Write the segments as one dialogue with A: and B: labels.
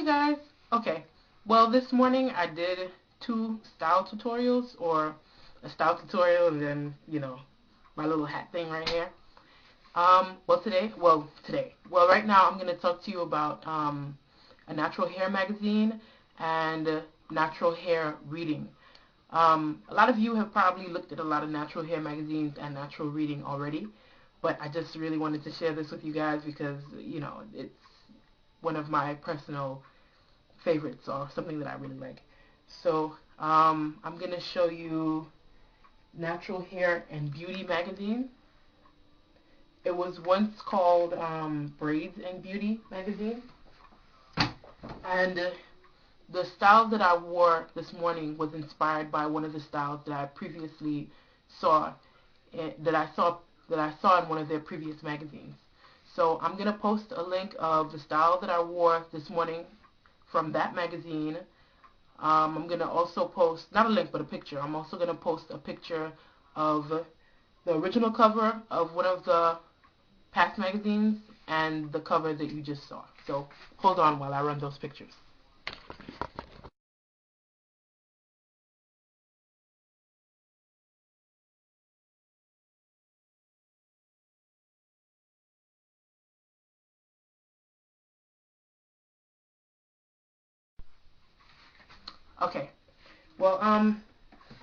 A: you guys. Okay, well this morning I did 2 style tutorials, or a style tutorial and then, my little hat thing right here. Right now I'm going to talk to you about a natural hair magazine and natural hair reading. A lot of you have probably looked at a lot of natural hair magazines and natural reading already, but I just really wanted to share this with you guys because, it's one of my personal favorites, or something that I really like. So I'm going to show you Natural Hair and Beauty magazine. It was once called Braids and Beauty magazine. And the style that I wore this morning was inspired by one of the styles that I previously saw, that I saw in one of their previous magazines. So I'm going to post a link of the style that I wore this morning from that magazine. I'm going to also post, not a link, but a picture. I'm also going to post a picture of the original cover of one of the past magazines and the cover that you just saw. So hold on while I run those pictures. Okay. Well, I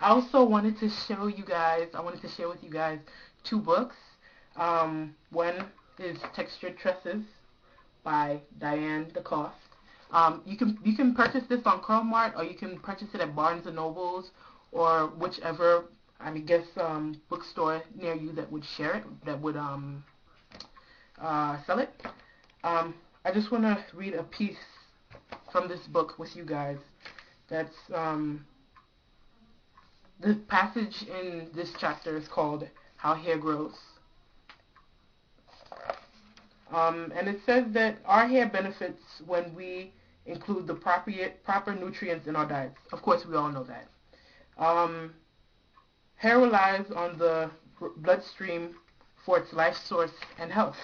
A: also wanted to share with you guys 2 books. One is Textured Tresses by Diane DeCoste. You can purchase this on Mart, or you can purchase it at Barnes and Nobles, or whichever bookstore near you that would sell it. I just want to read a piece from this book with you guys. That's the passage in this chapter is called How Hair Grows. And it says that our hair benefits when we include the proper nutrients in our diets. Of course, we all know that. Hair relies on the bloodstream for its life source and health,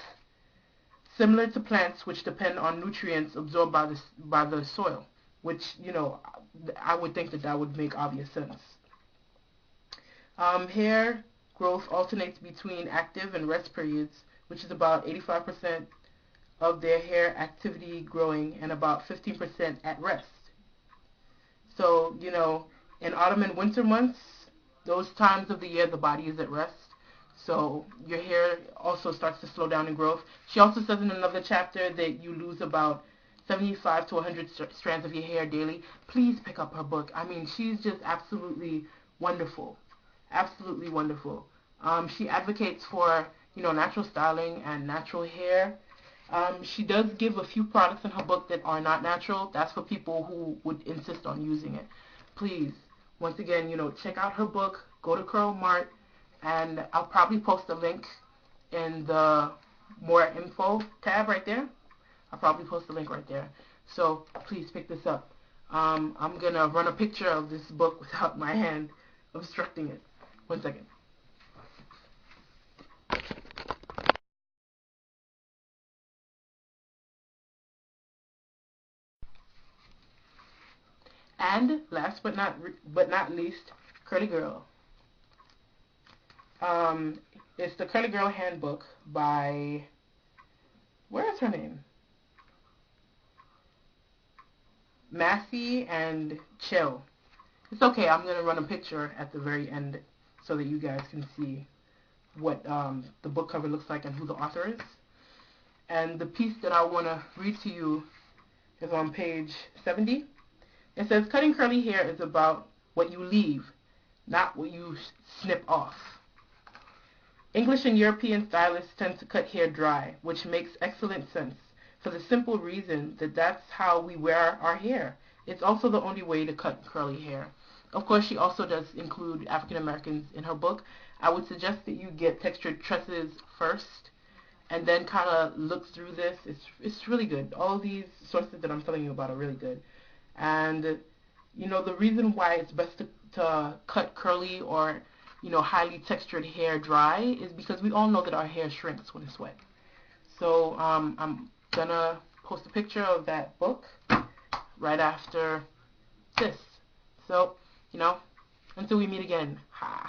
A: similar to plants, which depend on nutrients absorbed by the soil, which, I would think that would make obvious sense. Hair growth alternates between active and rest periods, which is about 85% of their hair activity growing and about 15% at rest. So, in autumn and winter months, those times of the year the body is at rest. So your hair also starts to slow down in growth. She also says in another chapter that you lose about 75 to 100 strands of your hair daily. Please pick up her book. I mean, she's just absolutely wonderful. Absolutely wonderful. She advocates for, natural styling and natural hair. She does give a few products in her book that are not natural. That's for people who would insist on using it. Please, once again, check out her book. Go to Curl Mart, and I'll probably post a link in the More Info tab right there. I'll probably post a link right there. So please pick this up. I'm going to run a picture of this book without my hand obstructing it. 1 second. And last but not least, Curly Girl. It's the Curly Girl Handbook by, where is her name? Massey and Chill. It's okay, I'm going to run a picture at the very end so that you guys can see what the book cover looks like and who the author is. And the piece that I want to read to you is on page 70. It says, cutting curly hair is about what you leave, not what you snip off. English and European stylists tend to cut hair dry, which makes excellent sense, for the simple reason that that's how we wear our hair. It's also the only way to cut curly hair. Of course, she also does include African Americans in her book. I would suggest that you get Textured Tresses first, and then kind of look through this. It's really good. All these sources that I'm telling you about are really good. And, the reason why it's best to cut curly or, highly textured hair dry is because we all know that our hair shrinks when it's wet. So I'm going to post a picture of that book right after this. So, until we meet again. Ha.